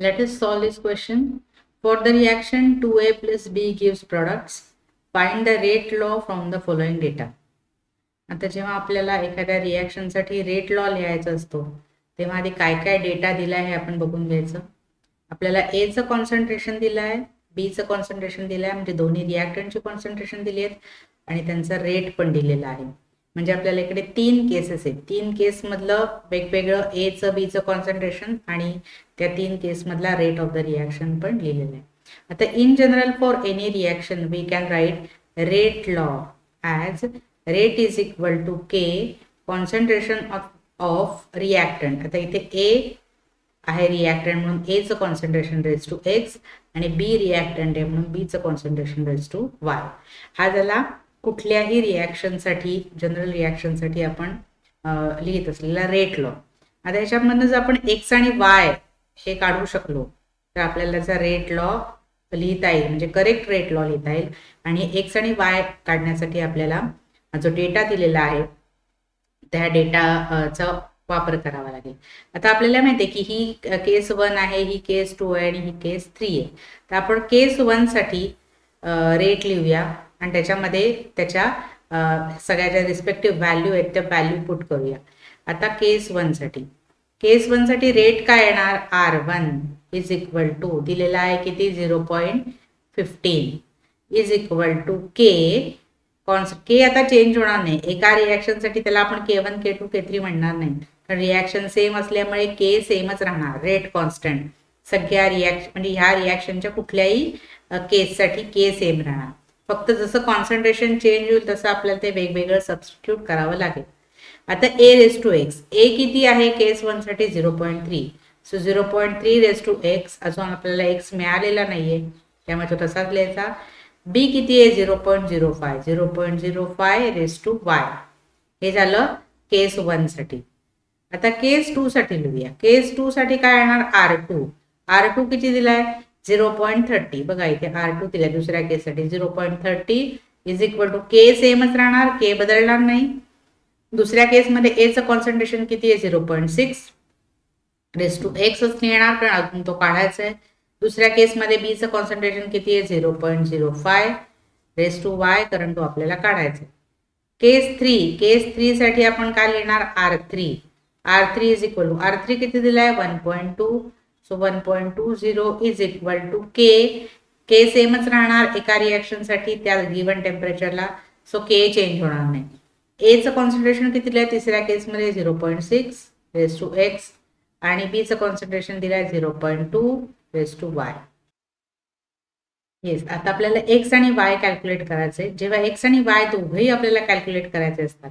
Let us solve this question. For the reaction 2A plus B gives products, find the rate law from the following data. आता जेव्हा आपल्याला एखाद्या रिॲक्शनसाठी rate law लिहायचा असतो तेव्हा आधी काय काय डेटा दिला आहे हे आपण बघून घ्यायचं. आपल्याला एचं कॉन्सन्ट्रेशन दिलं आहे, बीचं कॉन्सन्ट्रेशन दिलं आहे, म्हणजे दोन्ही रिॲक्टंटची कॉन्सन्ट्रेशन दिली आहेत आणि त्यांचा रेट पण दिलेला आहे. म्हणजे आपल्याला इकडे 3 केसेस आहेत. 3 केसमधलं वेगवेगळं एचं बीचं कॉन्सन्ट्रेशन आणि त्या 3 केसमधला रेट ऑफ द रिॲक्शन पण लिहिलेलं आहे. आता in general for any reaction we can write rate law as rate is equal to K concentration of reactant. आता इथे ए आहे रिॲक्टंट म्हणून एचं कॉन्सन्ट्रेशन रेज टू एक्स आणि बी रिॲक्टंट आहे म्हणून बीचं कॉन्सन्ट्रेशन रेज टू वाय. हा झाला कुठल्याही रिॲक्शनसाठी, जनरल रिॲक्शनसाठी आपण लिहित असलेला रेट लॉ. आता ह्याच्यामधनं जर आपण एक्स आणि वाय हे काढू शकलो तर आपल्याला त्याचा रेट लॉ लिहिता येईल, म्हणजे करेक्ट रेट लॉ लिहिता येईल. आणि एक्स आणि वाय काढण्यासाठी आपल्याला जो डेटा दिलेला आहे त्या डेटाचा वापर करावा लागेल. आता आपल्याला माहिती आहे की ही केस 1 आहे, ही केस 2 आहे आणि ही केस 3 आहे. तर आपण केस 1 साठी रेट लिहूया आणि त्याच्यामध्ये त्याच्या सगळ्या ज्या रिस्पेक्टिव्ह व्हॅल्यू आहेत त्या व्हॅल्यू पुट करूया. आता केस 1 साठी रेट काय येणार, R1 इज इक्वल टू दिलेला आहे किती 0.15 इज इक्वल टू के आता चेंज होणार नाही. एका रिॲक्शनसाठी त्याला आपण K1 K2 K3 म्हणणार नाही, कारण रिॲक्शन सेम असल्यामुळे के सेमच राहणार, रेट कॉन्स्टंट. सगळ्या रिॲक्शन म्हणजे ह्या रिॲक्शनच्या कुठल्याही केससाठी के सेम राहणार. फक्त जसं कॉन्सन्ट्रेशन चेंज होईल तसं आपल्याला ते वेगवेगळं सबस्टिट्यूट करावं लागेल. आता ए रेस टू एक्स, ए किती आहे केस 1 साठी 0.3. सो 0.3 रेस टू एक्स, अजून आपल्याला एक्स मिळालेला नाहीये त्यामुळे तो तसाच लिहायचा. बी किती आहे 0.05, 0.05 रेस टू वाय. हे झालं केस 1 साठी. आता केस 2 साठी लिहूया. केस 2 साठी काय येणार, R2 किती दिलाय 0.30. बघा इथे R2 दिलाय दुसऱ्या केससाठी 0.30 इज इक्वल टू के सेमच राहणार, के बदलणार नाही. दुसऱ्या केसमध्ये एचं कॉन्सन्ट्रेशन किती आहे 0.6 रेस टू एक्सच येणार कारण अजून तो काढायचा आहे. दुसऱ्या केसमध्ये बीचं कॉन्सन्ट्रेशन किती आहे 0.05 रेस टू वाय, कारण तो आपल्याला काढायचा आहे. केस 3 साठी आपण काय लिहिणार, R3 is equal to R3 किती दिलाय 1.2. सो 1.20 इज इक्वल टू के सेमच राहणार एका रिॲक्शनसाठी त्या गिवन टेम्परेचरला, सो के चेंज होणार नाही. एचं कॉन्सन्ट्रेशन किती दिलंय तिसऱ्या केसमध्ये 0.6 रेस टू एक्स आणि बीचं कॉन्सन्ट्रेशन दिलंय 0.2 रेस टू वाय. येस, आता आपल्याला एक्स आणि वाय कॅल्क्युलेट करायचे. जेव्हा एक्स आणि वाय दोघंही आपल्याला कॅल्क्युलेट करायचे असतात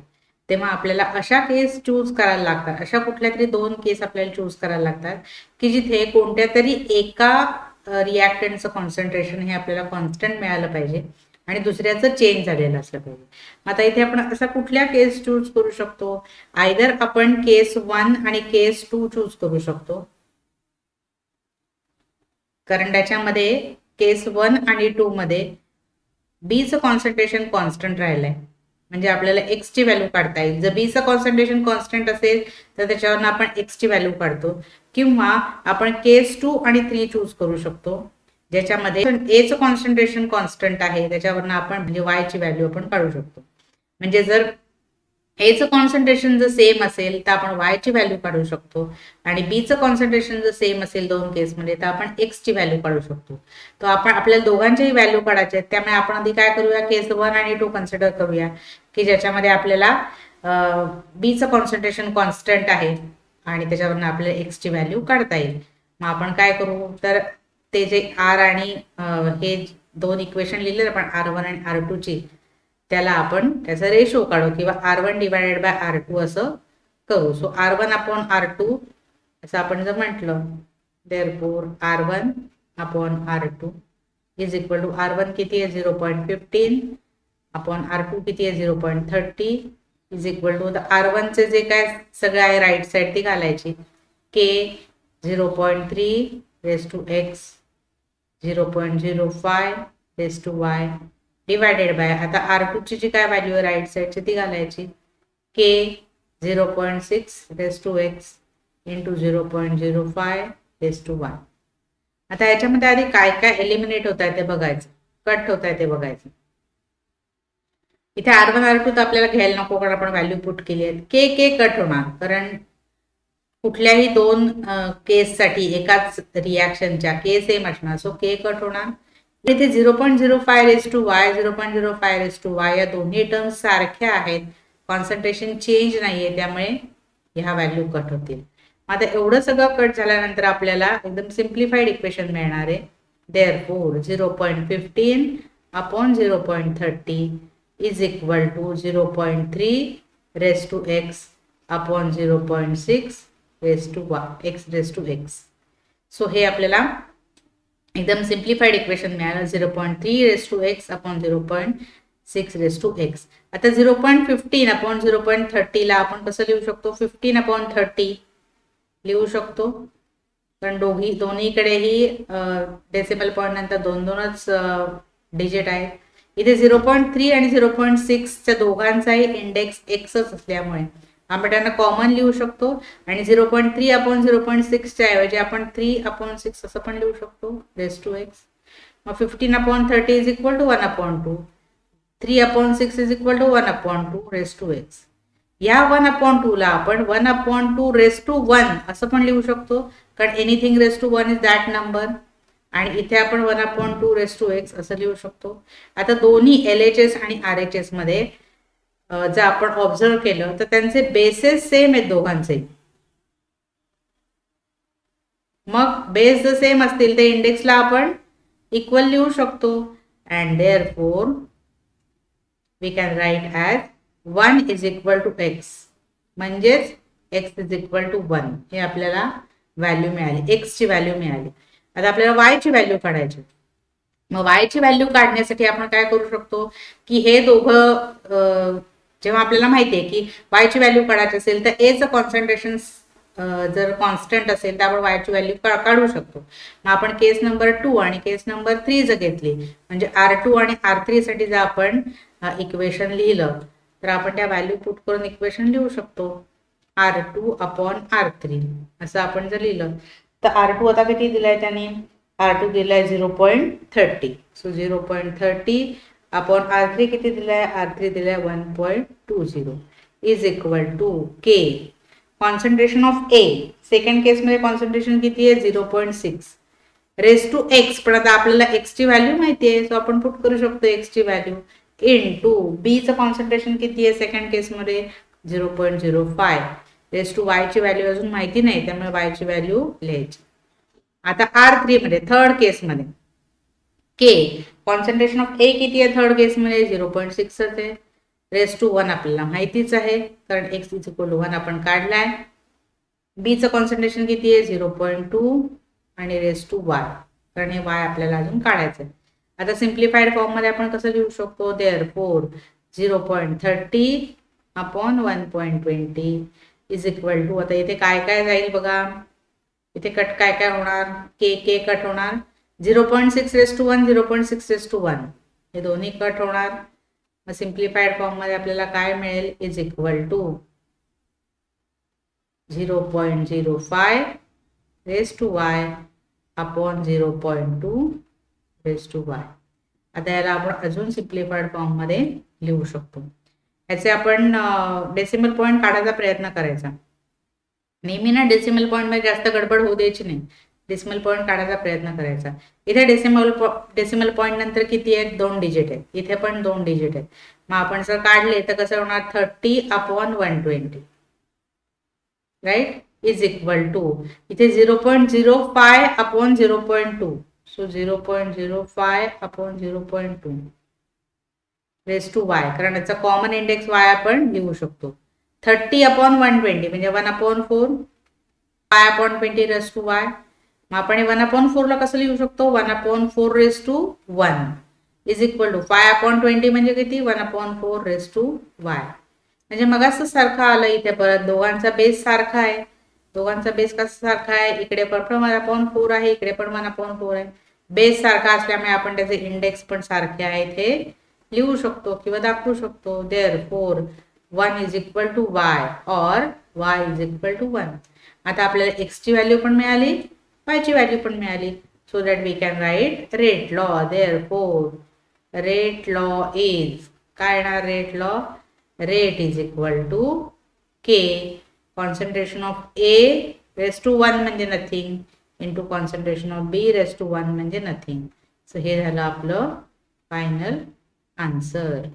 तेव्हा आपल्याला अशा केस चूज करायला लागतात, अशा कुठल्या तरी 2 केस आपल्याला चूज करायला लागतात की जिथे कोणत्या तरी एका रिॲक्टंटचं कॉन्सन्ट्रेशन हे आपल्याला कॉन्स्टंट मिळालं पाहिजे आणि दुसऱ्याचं चेंज झालेलं असलं पाहिजे. आता इथे आपण असा कुठल्या केस चूज करू शकतो, आयदर आपण केस 1 आणि केस 2 चूज करू शकतो, कारण त्याच्यामध्ये केस 1 आणि 2 मध्ये बीचं कॉन्सन्ट्रेशन कॉन्स्टंट राहिलंय, म्हणजे आपल्याला एक्सची व्हॅल्यू काढता येईल. जर बीचं कॉन्सन्ट्रेशन कॉन्स्टंट असेल तर त्याच्यावरनं आपण एक्सची व्हॅल्यू काढतो. किंवा आपण केस 2 आणि 3 चूज करू शकतो ज्याच्यामध्ये एचं कॉन्सन्ट्रेशन कॉन्स्टंट आहे, त्याच्यावरनं आपण म्हणजे वायची व्हॅल्यू आपण काढू शकतो. म्हणजे जर एचं कॉन्सन्ट्रेशन जर सेम असेल तर आपण वायची व्हॅल्यू काढू शकतो आणि बीचं कॉन्सन्ट्रेशन जर सेम असेल 2 केसमध्ये तर आपण एक्सची व्हॅल्यू काढू शकतो. तर आपण आपल्याला दोघांच्याही व्हॅल्यू काढायचे आहेत, त्यामुळे आपण आधी काय करूया, केस 1 आणि 2 कन्सिडर करूया की ज्याच्यामध्ये आपल्याला बीचं कॉन्सन्ट्रेशन कॉन्स्टंट आहे आणि त्याच्यावरनं आपल्याला एक्सची व्हॅल्यू काढता येईल. मग आपण काय करू, तर ते जे आर आणि हे 2 इक्वेशन लिहिले आपण R1 आणि R2 ची, त्याला आपण त्याचा रेशो काढू किंवा R1 डिवायडेड बाय R2 असं करू. सो R1 अपॉन R2 असं आपण जर म्हटलं, therefore R1 upon R2 is equal to R1 किती आहे 0.15 अपॉन R2 किती आहे 0.30 इज इक्वल टू R1 चे जे काय सगळं आहे राईट साईड ती घालायची, K 0.3 raise to X 0.05 raise to Y divided by, आता R2 ची जी काय व्हॅल्यू आहे राईट साईडची ती घालायची, K 0.6 raise to X into 0.05 raise to Y. आता याच्यामध्ये आधी काय काय एलिमिनेट होत आहे ते बघायचं, कट होत आहे ते बघायचं. इथे R1 R2 तर आपल्याला घ्यायला नको कारण आपण व्हॅल्यू पुट केली आहे. के कट होणार कारण कुठल्याही दोन केससाठी एकाच रिॲक्शनच्या के सेम असणार, सो के कट होणार. इथे 0.05 raise to Y 0.05 raise to Y या दोन्ही टर्म्स सारख्या आहेत, कॉन्सन्ट्रेशन चेंज नाहीये, त्यामुळे ह्या व्हॅल्यू कट होतील. आता एवढं सगळं कट झाल्यानंतर आपल्याला एकदम सिम्प्लिफाईड इक्वेशन मिळणार आहे. Therefore 0.15 upon 0.30 is equal to 0.3 raise to X upon 0.6 raise to X raise to X. So हे आपल्याला एकदम सिम्प्लिफाईड इक्वेशन मिळालं 0.3 raise to X upon 0.6 raise to X. आता 0.15 अपॉन 0.30 ला आपण कसं लिहू शकतो, 15 अपॉन 30 लिहू शकतो कारण दोन्हीकडेही डेसिमल पॉईंट नंतर दोन दोनच डिजिट आहेत. इथे 0.3 आणि 0.6 च्या दोघांचाही इंडेक्स एक्सच असल्यामुळे आपण त्यांना कॉमन लिहू शकतो आणि 0.3 अपॉन 0.6 च्या ऐवजी आपण 3 अपॉन 6 असं पण लिहू शकतो रेस टू एक्स. मग 15 upon 30 is equal to 1 upon 2, 3 upon 6 is equal to 1 upon 2 raise to X. या 1 अपॉन 2 ला आपण 1 अपॉन 2 रेस टू 1 असं पण लिहू शकतो कारण anything raise to 1 is that number, आणि इथे आपण 1 अपॉन 2 रेस टू एक्स असं लिहू शकतो. आता दोन्ही LHS आणि RHS मध्ये जर आपण ऑब्झर्व केलं तर त्यांचे बेसेस सेम आहेत दोघांचे. मग बेस जर सेम असतील तर इंडेक्सला आपण इक्वल लिहू शकतो. And therefore we can write as 1 is equal to X, म्हणजेच एक्स इज इक्वल टू 1 हे आपल्याला व्हॅल्यू मिळाली, एक्सची व्हॅल्यू मिळाली. आता आपल्याला वायची व्हॅल्यू काढायची. मग वायची व्हॅल्यू काढण्यासाठी आपण काय करू शकतो की हे दोघं जेव्हा आपल्याला माहिती आहे की वायची व्हॅल्यू काढायची असेल तर एचं कॉन्सन्ट्रेशन जर कॉन्स्टंट असेल तर आपण वायची व्हॅल्यू काढू शकतो. मग आपण केस नंबर 2 आणि केस नंबर 3 जर घेतली म्हणजे R2 आणि R3 साठी जर आपण इक्वेशन लिहिलं तर आपण त्या व्हॅल्यू पुट करून इक्वेशन लिहू शकतो. R2 अपॉन R3 असं आपण जर लिहिलं तर R2 आता किती दिलाय त्याने, R2 दिलाय 0.30, सो 0.30 अपॉन R3 किती दिलाय, R3 दिलाय 1.20 is equal to K concentration of A. Second case मध्ये कॉन्सन्ट्रेशन किती आहे 0.6 रेस टू एक्स, पण आता आपल्याला एक्स ची व्हॅल्यू माहिती आहे सो आपण पुट करू शकतो एक्स ची व्हॅल्यू इन टू बी चं कॉन्सन्ट्रेशन किती आहे सेकंड केस मध्ये 0.05 रेस टू वाय ची व्हॅल्यू अजून माहिती नाही त्यामुळे वाय ची व्हॅल्यू लिहायची. आता R3 मध्ये थर्ड केस मध्ये के कॉन्सन्ट्रेशन ऑफ ए किती आहे थर्ड केस मध्ये 0.6 आहे, रेस टू 1 आपल्याला माहितीच आहे कारण एक्स इज इक्वल टू 1 आपण काढलाय. बी चं कॉन्सन्ट्रेशन किती आहे 0.2 आणि रेस टू वाय कारण हे वाय आपल्याला अजून काढायचं आहे. आता सिम्प्लिफाईड फॉर्म मध्ये आपण कसं लिहू शकतो, therefore 0.30 upon 1.20 is equal to, आता इथे काय काय जाईल बघा, इथे कट काय काय होणार, के कट होणार, 0.6 रेस टू 1 0.6 रेस टू 1 हे दोन्ही कट होणार. मग सिम्प्लिफाईड फॉर्म मध्ये आपल्याला काय मिळेल is equal to 0.05 raise to Y upon 0.2 raise to Y. आता याला आपण अजून सिम्प्लिफाईड फॉर्म मध्ये लिहू शकतो. याचे आपण डेसिमल पॉईंट काढायचा प्रयत्न करायचा. नेहमी ना डेसिमल पॉईंट मध्ये जास्त गडबड होऊ द्यायची नाही, डेसिमल पॉईंट काढायचा प्रयत्न करायचा. इथे डेसिमल पॉईंट नंतर किती आहेत 2 डिजिट आहेत, इथे पण 2 डिजिट आहेत. मग आपण जर काढले तर कसं होणार 30 upon 120 right is equal to इथे 0.05 upon 0.2, so 0.05 upon 0.2 raise to Y कारण याचा कॉमन इंडेक्स वाय आपण लिहू शकतो. 30 अपॉन 120 म्हणजे 1 upon 4 5 upon 20 raise to Y. मग आपण 1 अपॉन 4 ला कसं लिहू शकतो 1 upon 4 raise to 1 is equal to 5 upon 20 म्हणजे किती 1 अपॉन 4 रेस टू वाय. म्हणजे मग असं सारखं आलं इथे परत दोघांचा बेस सारखा आहे. दोघांचा बेस कसा सारखा आहे, इकडे पण 1 अपॉन 4 आहे, इकडे पण 1 अपॉन 4 आहे. बेस सारखा असल्यामुळे आपण त्याचे इंडेक्स पण सारखे आहेत हे लिहू शकतो किंवा दाखवू शकतो. Therefore 1 is equal to Y और वाय इज इक्वल टू 1. आता आपल्याला एक्स ची व्हॅल्यू पण मिळाली, वाय ची व्हॅल्यू पण मिळाली. so that we can write rate law. Therefore, rate law is, काय येणार rate law? Rate is equal to K concentration of A raised to 1 म्हणजे nothing into concentration of B raised to 1 म्हणजे nothing. So हे झालं आपलं final answer.